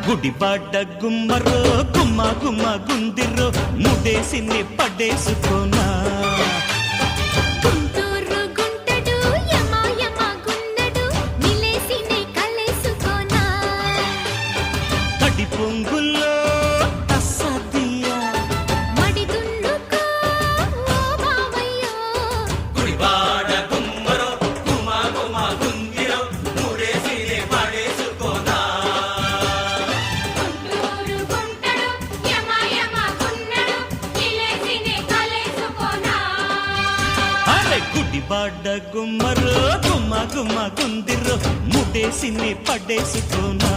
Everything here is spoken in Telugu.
గుడిబాట గుమ్మరో గుమ్మ గుమ్మ గుందిరో ముడేసిని పడేసుకోనా గుంటూరు గుంటడు యమ యమ గుండడు నిలేసిని కలేసుకోనా తడి పొంగుల్లో తస్సదియా మడి దున్నుకో ఓ బావయ్యో గుడిబాట గుమ్మరో గుమ్మ గుమ్మ గుందిరో ముడేసిని పడేసుకోనా గుంటూరు గుంటడు యమ యమ గుండడు నిలేసిని కలేసుకోనా అరే గుడిబాట గుమ్మరో గుమ్మ గుమ్మ గుందిరో ముడేసిని పడేసుకోనా